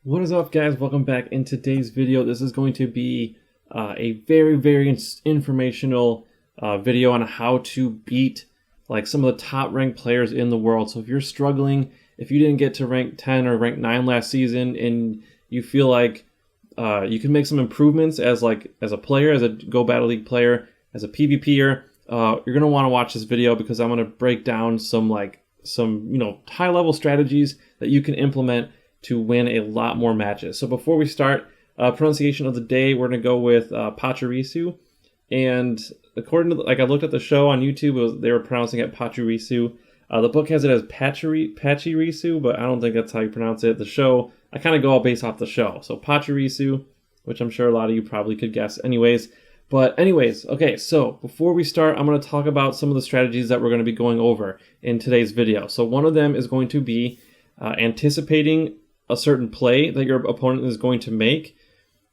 What is up, guys? Welcome back. In today's video, this is going to be a very informational video on how to beat like some of the top ranked players in the world. So if you're struggling, if you didn't get to rank 10 or rank 9 last season and you feel like you can make some improvements as a player, as a Go Battle League player, as a PvPer, you're going to want to watch this video because I'm going to break down some high level strategies that you can implement to win a lot more matches. So before we start, pronunciation of the day, we're going to go with Pachirisu. And according to, I looked at the show on YouTube, they were pronouncing it Pachirisu. The book has it as Pachirisu, but I don't think that's how you pronounce it. The show, I kind of go all based off the show. So Pachirisu, which I'm sure a lot of you probably could guess anyways. But anyways, okay, so before we start, I'm going to talk about some of the strategies that we're going to be going over in today's video. So one of them is going to be anticipating a certain play that your opponent is going to make.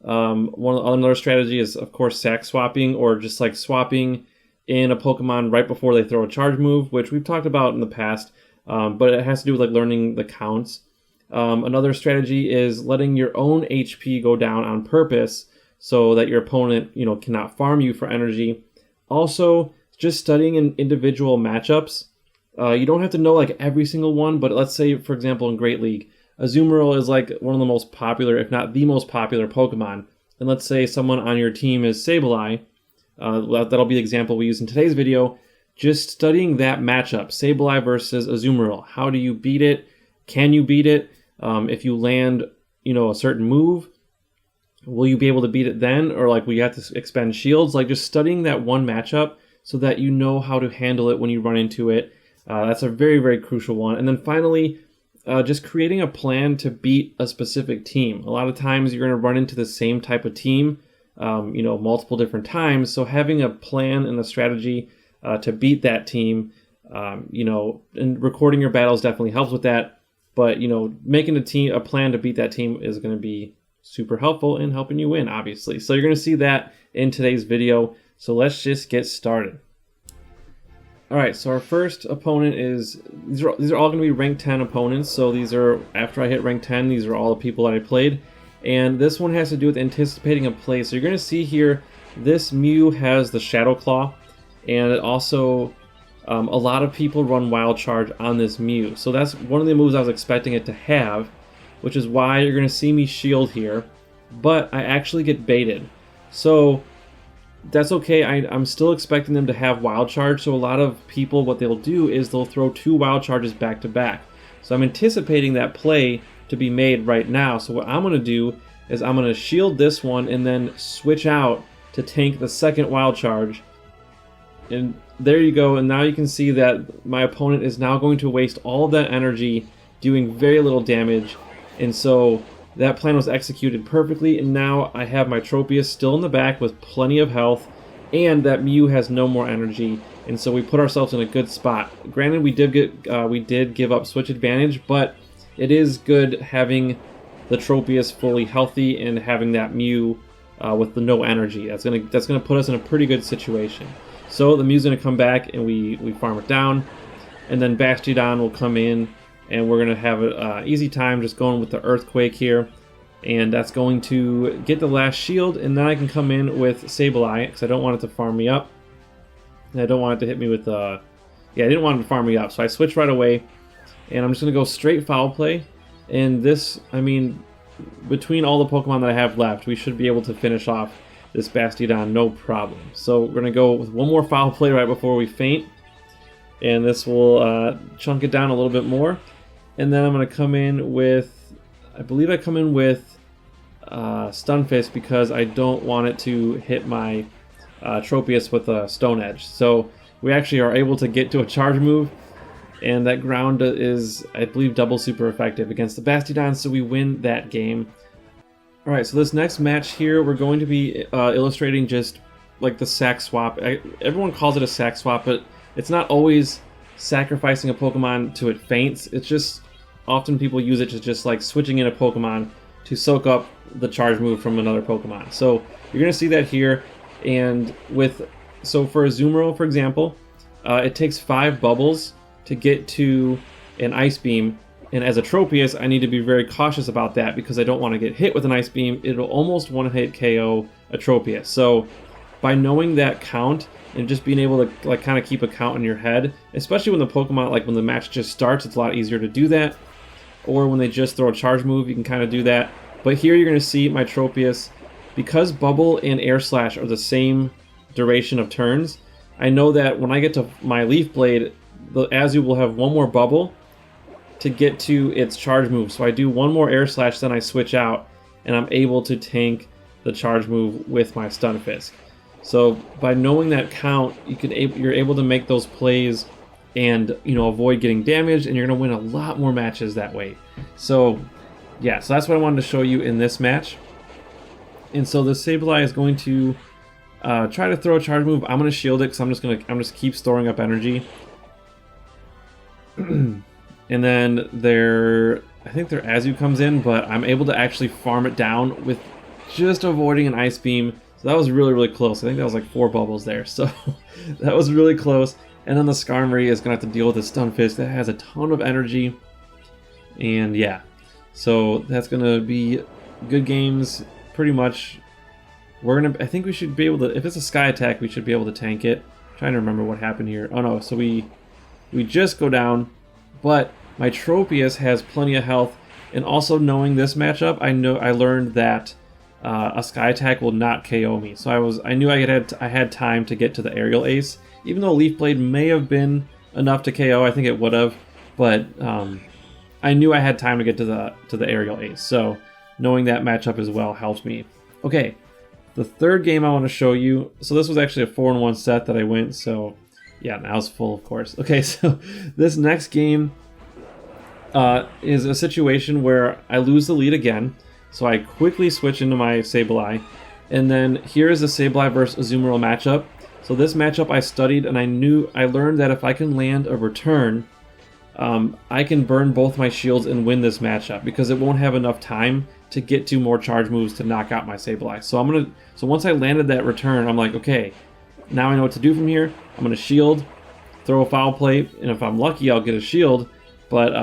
Another strategy is, of course, sack swapping, or just like swapping in a Pokemon right before they throw a charge move, which we've talked about in the past, but it has to do with like learning the counts. Another strategy is letting your own HP go down on purpose so that your opponent, cannot farm you for energy. Also, just studying in individual matchups. You don't have to know like every single one, but let's say, for example, in Great League, Azumarill is like one of the most popular, if not the most popular Pokemon. And let's say someone on your team is Sableye. That'll be the example we use in today's video. Just studying that matchup, Sableye versus Azumarill. How do you beat it? Can you beat it? If you land, a certain move, will you be able to beat it then? Or like, will you have to expend shields? Like, just studying that one matchup so that you know how to handle it when you run into it. That's a very crucial one. And then finally, just creating a plan to beat a specific team. A lot of times you're going to run into the same type of team, multiple different times. So having a plan and a strategy to beat that team, and recording your battles definitely helps with that. But, making a plan to beat that team is going to be super helpful in helping you win, obviously. So you're going to see that in today's video. So let's just get started. Alright, so our first opponent is, these are all going to be rank 10 opponents, so these are, after I hit rank 10, these are all the people that I played. And this one has to do with anticipating a play. So you're going to see here, this Mew has the Shadow Claw, and it also, a lot of people run Wild Charge on this Mew. So that's one of the moves I was expecting it to have, which is why you're going to see me shield here, but I actually get baited. So that's okay. I'm still expecting them to have Wild Charge, so a lot of people, what they'll do is they'll throw 2 Wild Charges back to back. So I'm anticipating that play to be made right now. So what I'm going to do is I'm going to shield this one and then switch out to tank the second Wild Charge. And there you go, and now you can see that my opponent is now going to waste all of that energy doing very little damage. And so that plan was executed perfectly, and now I have my Tropius still in the back with plenty of health, and that Mew has no more energy, and so we put ourselves in a good spot. Granted, we did give up switch advantage, but it is good having the Tropius fully healthy and having that Mew with the no energy. That's gonna put us in a pretty good situation. So the Mew's gonna come back, and we farm it down, and then Bastiodon will come in. And we're going to have an easy time just going with the Earthquake here. And that's going to get the last shield. And then I can come in with Sableye, because I don't want it to farm me up. And I don't want it to hit me with... I didn't want it to farm me up. So I switch right away. And I'm just going to go straight Foul Play. And this, between all the Pokemon that I have left, we should be able to finish off this Bastiodon no problem. So we're going to go with one more Foul Play right before we faint. And this will chunk it down a little bit more. And then I'm going to come in with, I believe I come in with Stunfisk because I don't want it to hit my Tropius with a Stone Edge. So we actually are able to get to a charge move, and that ground is, I believe, double super effective against the Bastiodon, so we win that game. Alright, so this next match here, we're going to be illustrating just like the sack swap. Everyone calls it a sack swap, but it's not always sacrificing a Pokemon to it faints. It's just often people use it to just like switching in a Pokemon to soak up the charge move from another Pokemon. So you're going to see that here. And so for Azumarill, for example, it takes 5 bubbles to get to an Ice Beam And as a Tropius, I need to be very cautious about that because I don't want to get hit with an Ice Beam. It'll almost one-hit KO a Tropius. So by knowing that count and just being able to like kind of keep a count in your head, especially when the Pokemon, like when the match just starts, it's a lot easier to do that. Or when they just throw a charge move, you can kind of do that. But here you're going to see my Tropius, because Bubble and Air Slash are the same duration of turns, I know that when I get to my Leaf Blade, the Azu will have one more Bubble to get to its charge move. So I do one more Air Slash, then I switch out, and I'm able to tank the charge move with my Stunfisk. So by knowing that count, you're able to make those plays and avoid getting damaged, and you're going to win a lot more matches that way. So yeah, so that's what I wanted to show you in this match. And so the Sableye is going to try to throw a charge move. I'm going to shield it because I'm just keep storing up energy. And then I think their Azu comes in, but I'm able to actually farm it down with just avoiding an Ice Beam. So that was really, really close. I think that was like 4 bubbles there. So that was really close. And then the Skarmory is going to have to deal with the Stunfisk that has a ton of energy. And yeah, so that's going to be good games pretty much. I think we should be able to, if it's a Sky Attack, we should be able to tank it. I'm trying to remember what happened here. Oh no, so we just go down. But my Tropius has plenty of health, and also knowing this matchup, I learned that a Sky Attack will not KO me. So I knew I had time to get to the Aerial Ace, even though Leaf Blade may have been enough to KO. I think it would have, but I knew I had time to get to the Aerial Ace. So knowing that matchup as well helped me. Okay, the third game I want to show you. So this was actually a 4-in-1 set that I went. So yeah, now it's full, of course. Okay, so this next game is a situation where I lose the lead again. So I quickly switch into my Sableye. And then here is the Sableye versus Azumarill matchup. So this matchup I studied, and I learned that if I can land a return, I can burn both my shields and win this matchup because it won't have enough time to get to more charge moves to knock out my Sableye. So once I landed that return, I'm like, okay, now I know what to do from here. I'm going to shield, throw a Foul Play, and if I'm lucky, I'll get a shield. But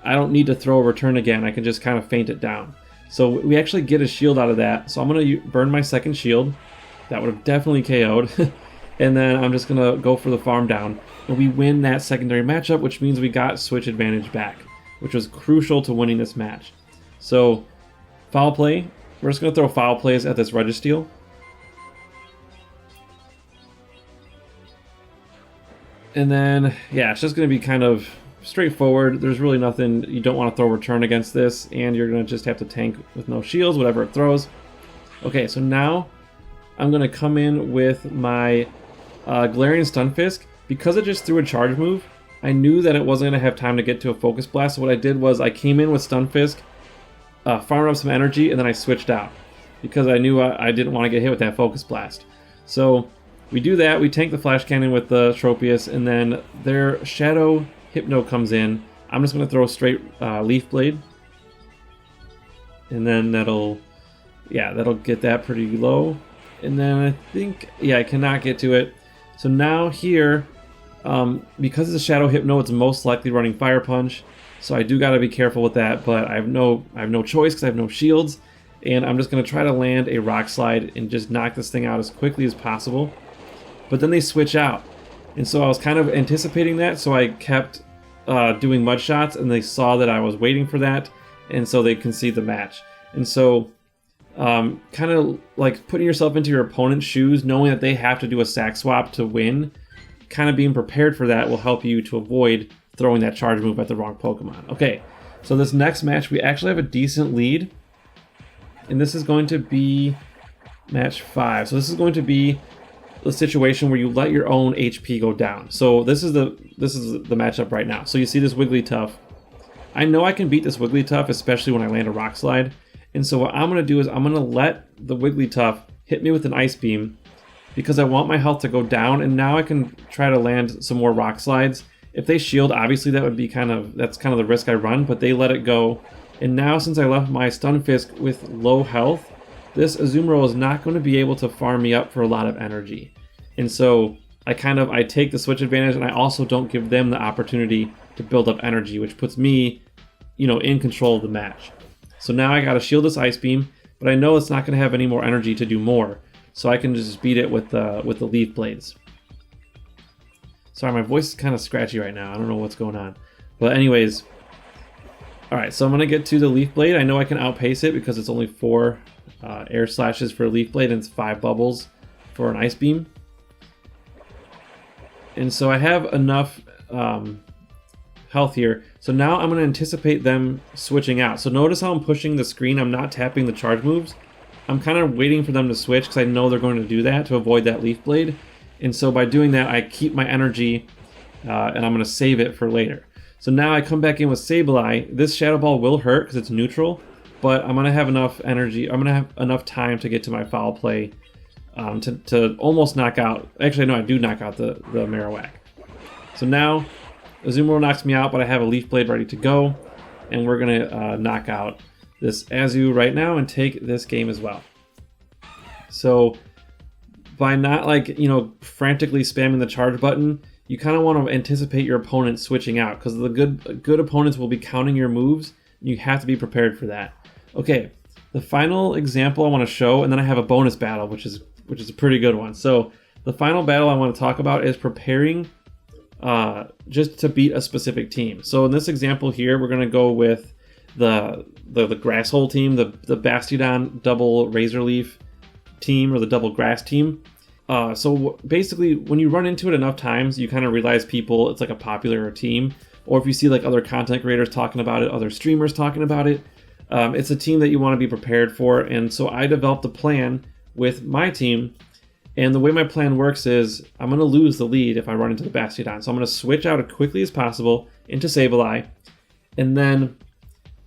I don't need to throw a return again. I can just kind of feint it down. So we actually get a shield out of that. So I'm going to burn my second shield. That would have definitely KO'd. And then I'm just going to go for the farm down. And we win that secondary matchup, which means we got switch advantage back, which was crucial to winning this match. So Foul Play. We're just going to throw Foul Plays at this Registeel. And then, yeah, it's just going to be kind of straightforward. There's really nothing. You don't want to throw return against this, and you're going to just have to tank with no shields, whatever it throws. Okay, so now I'm going to come in with my Galarian Stunfisk. Because it just threw a charge move, I knew that it wasn't going to have time to get to a Focus Blast, so what I did was I came in with Stunfisk, farmed up some energy, and then I switched out. Because I knew I didn't want to get hit with that Focus Blast. So we do that, we tank the Flash Cannon with the Tropius, and then their Shadow Hypno comes in. I'm just going to throw a straight Leaf Blade. And then that'll get that pretty low. And then I think, yeah, I cannot get to it. So now here, because it's a Shadow Hypno, it's most likely running Fire Punch. So I do got to be careful with that, but I have no choice because I have no shields. And I'm just going to try to land a Rock Slide and just knock this thing out as quickly as possible. But then they switch out. And so I was kind of anticipating that, so I kept doing Mud Shots, and they saw that I was waiting for that, and so they concede the match. And so kind of like putting yourself into your opponent's shoes, knowing that they have to do a sack swap to win, kind of being prepared for that will help you to avoid throwing that charge move at the wrong Pokemon. Okay, so this next match, we actually have a decent lead, and this is going to be match 5. So this is going to be the situation where you let your own HP go down. So this is the matchup right now. So you see this Wigglytuff. I know I can beat this Wigglytuff, especially when I land a Rock Slide. And so what I'm going to do is I'm going to let the Wigglytuff hit me with an Ice Beam because I want my health to go down, and now I can try to land some more Rock Slides. If they shield, obviously that would be that's kind of the risk I run, but they let it go. And now since I left my Stunfisk with low health, this Azumarill is not going to be able to farm me up for a lot of energy. And so I take the switch advantage, and I also don't give them the opportunity to build up energy, which puts me in control of the match. So now I got to shield this Ice Beam, but I know it's not going to have any more energy to do more. So I can just beat it with the Leaf Blades. Sorry, my voice is kind of scratchy right now. I don't know what's going on. But anyways, alright, so I'm going to get to the Leaf Blade. I know I can outpace it because it's only 4 air slashes for a Leaf Blade and it's 5 bubbles for an Ice Beam. And so I have enough health here. So now I'm going to anticipate them switching out. So notice how I'm pushing the screen. I'm not tapping the charge moves. I'm kind of waiting for them to switch because I know they're going to do that to avoid that Leaf Blade. And so by doing that, I keep my energy and I'm going to save it for later. So now I come back in with Sableye. This Shadow Ball will hurt because it's neutral, but I'm going to have enough energy. I'm going to have enough time to get to my foul play to almost knock out. Actually, no, I do knock out the Marowak. So now Azumarill knocks me out, but I have a Leaf Blade ready to go. And we're going to knock out this Azu right now and take this game as well. So by not frantically spamming the charge button, you kind of want to anticipate your opponent switching out because the good opponents will be counting your moves. And you have to be prepared for that. Okay, the final example I want to show, and then I have a bonus battle, which is a pretty good one. So the final battle I want to talk about is preparing just to beat a specific team. So in this example here, we're going to go with the Grass Hole team, the Bastiodon double Razor Leaf team, or the double Grass team. So basically, when you run into it enough times, you kind of realize it's like a popular team. Or if you see like other content creators talking about it, other streamers talking about it, it's a team that you want to be prepared for. And so I developed a plan with my team. And the way my plan works is I'm going to lose the lead if I run into the Bastiodon. So I'm going to switch out as quickly as possible into Sableye. And then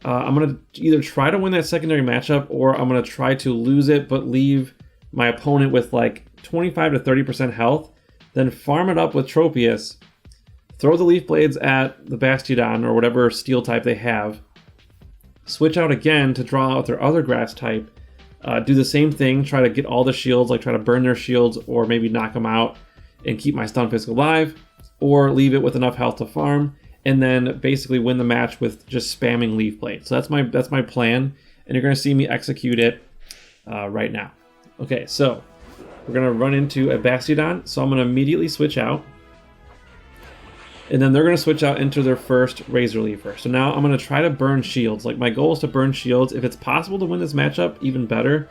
I'm going to either try to win that secondary matchup, or I'm going to try to lose it but leave my opponent with like 25 to 30% health, then farm it up with Tropius, throw the Leaf Blades at the Bastiodon or whatever steel type they have, switch out again to draw out their other grass type, do the same thing, try to get all the shields, like try to burn their shields or maybe knock them out and keep my Stunfisk alive, or leave it with enough health to farm, and then basically win the match with just spamming Leaf Blade. So that's my plan, and you're going to see me execute it right now. Okay, so we're going to run into a Bastiodon, so I'm going to immediately switch out. And then they're going to switch out into their first Razor Leafer. So now I'm going to try to burn shields. Like, my goal is to burn shields. If it's possible to win this matchup, even better.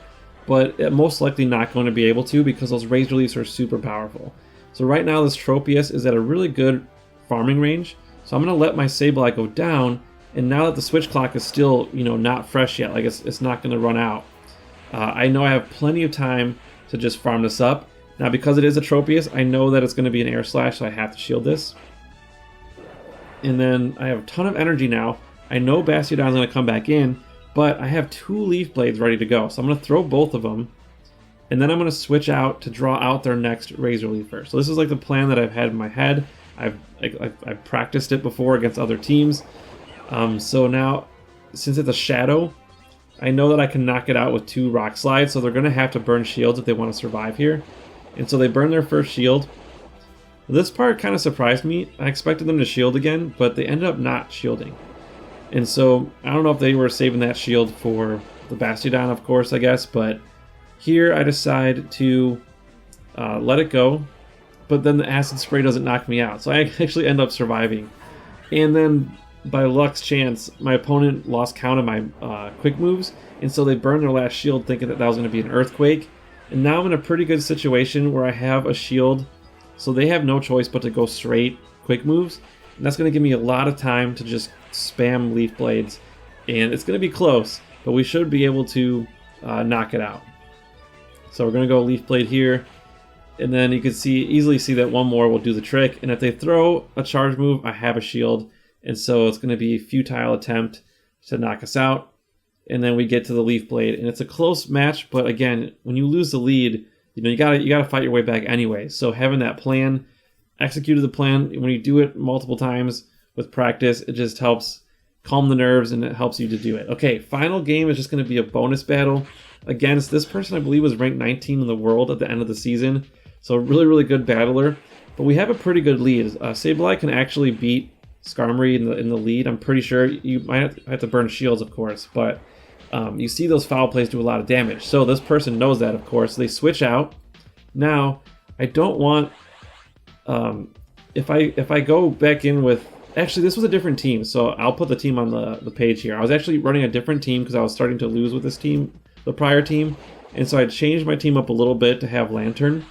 But most likely not going to be able to because those Razor Leafs are super powerful. So right now this Tropius is at a really good farming range. So I'm going to let my Sableye go down. And now that the switch clock is still, not fresh yet, like it's not going to run out, I know I have plenty of time to just farm this up. Now because it is a Tropius, I know that it's going to be an Air Slash, so I have to shield this. And then I have a ton of energy now. I know Bastiodon's going to come back in, but I have 2 Leaf Blades ready to go. So I'm going to throw both of them, and then I'm going to switch out to draw out their next Razor Leafer. So this is like the plan that I've had in my head. I've practiced it before against other teams. So now, since it's a Shadow, I know that I can knock it out with 2 Rock Slides, so they're going to have to burn shields if they want to survive here. And so they burn their first shield. This part kind of surprised me. I expected them to shield again, but they ended up not shielding. And so I don't know if they were saving that shield for the Bastiodon, of course, I guess, but here I decide to let it go, but then the Acid Spray doesn't knock me out, so I actually end up surviving. And then by luck's chance, my opponent lost count of my quick moves, and so they burned their last shield thinking that was going to be an Earthquake. And now I'm in a pretty good situation where I have a shield, so they have no choice but to go straight quick moves. And that's going to give me a lot of time to just spam Leaf Blades. And it's going to be close, but we should be able to knock it out. So we're going to go Leaf Blade here. And then you can easily see that one more will do the trick. And if they throw a charge move, I have a shield. And so it's going to be a futile attempt to knock us out. And then we get to the Leaf Blade. And it's a close match, but again, when you lose the lead, you gotta fight your way back anyway. So having that plan, executed the plan, when you do it multiple times with practice, it just helps calm the nerves and it helps you to do it. Okay, final game is just going to be a bonus battle against this person. I believe was ranked 19 in the world at the end of the season. So really, really good battler. But we have a pretty good lead. Sableye can actually beat Skarmory in the lead. I'm pretty sure you might have to burn shields, of course, but you see those foul plays do a lot of damage. So this person knows that, of course. They switch out. Now, I don't want... if I go back in with... Actually, this was a different team, so I'll put the team on the page here. I was actually running a different team because I was starting to lose with this team, the prior team. And so I changed my team up a little bit to have Lantern.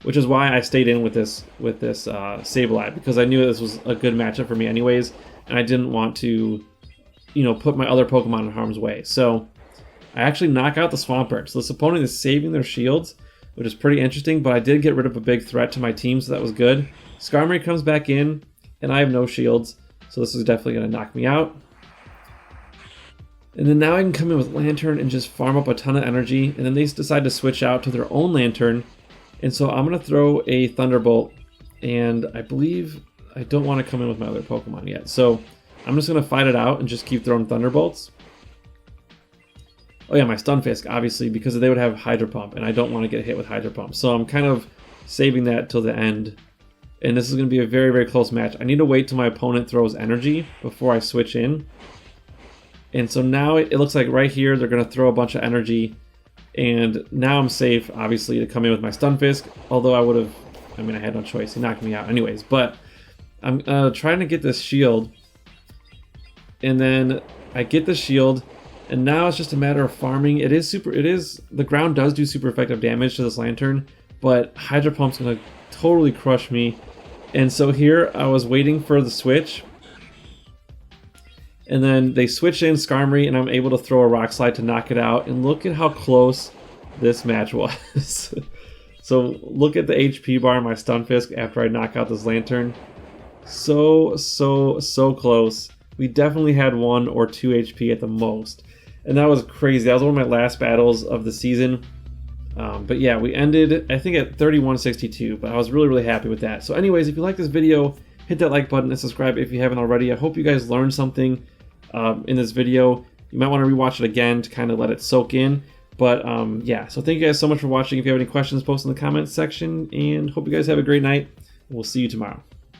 Which is why I stayed in with this Sableye, because I knew this was a good matchup for me anyways, and I didn't want to, put my other Pokemon in harm's way. So I actually knock out the Swampert. So this opponent is saving their shields, which is pretty interesting, but I did get rid of a big threat to my team, so that was good. Skarmory comes back in, and I have no shields, so this is definitely going to knock me out. And then now I can come in with Lantern and just farm up a ton of energy, and then they decide to switch out to their own Lantern. And so I'm going to throw a Thunderbolt, and I believe I don't want to come in with my other Pokemon yet. So I'm just going to fight it out and just keep throwing Thunderbolts. Oh yeah, my Stunfisk, obviously, because they would have Hydro Pump, and I don't want to get hit with Hydro Pump. So I'm kind of saving that till the end. And this is going to be a very, very close match. I need to wait till my opponent throws energy before I switch in. And so now it looks like right here they're going to throw a bunch of energy. And now I'm safe, obviously, to come in with my Stunfisk. Although I had no choice. He knocked me out anyways. But I'm trying to get this shield. And then I get the shield. And now it's just a matter of farming. The ground does do super effective damage to this Lantern. But Hydro Pump's going to totally crush me. And so here I was waiting for the switch. And then they switch in Skarmory, and I'm able to throw a Rock Slide to knock it out. And look at how close this match was. So look at the HP bar on my Stunfisk after I knock out this Lantern. So close. We definitely had 1 or 2 HP at the most. And that was crazy. That was one of my last battles of the season. But yeah, we ended, I think, at 31-62. But I was really, really happy with that. So anyways, if you like this video, hit that like button and subscribe if you haven't already. I hope you guys learned something in this video. You might want to rewatch it again to kind of let it soak in. But yeah, so thank you guys so much for watching. If you have any questions, post in the comments section. And hope you guys have a great night. We'll see you tomorrow.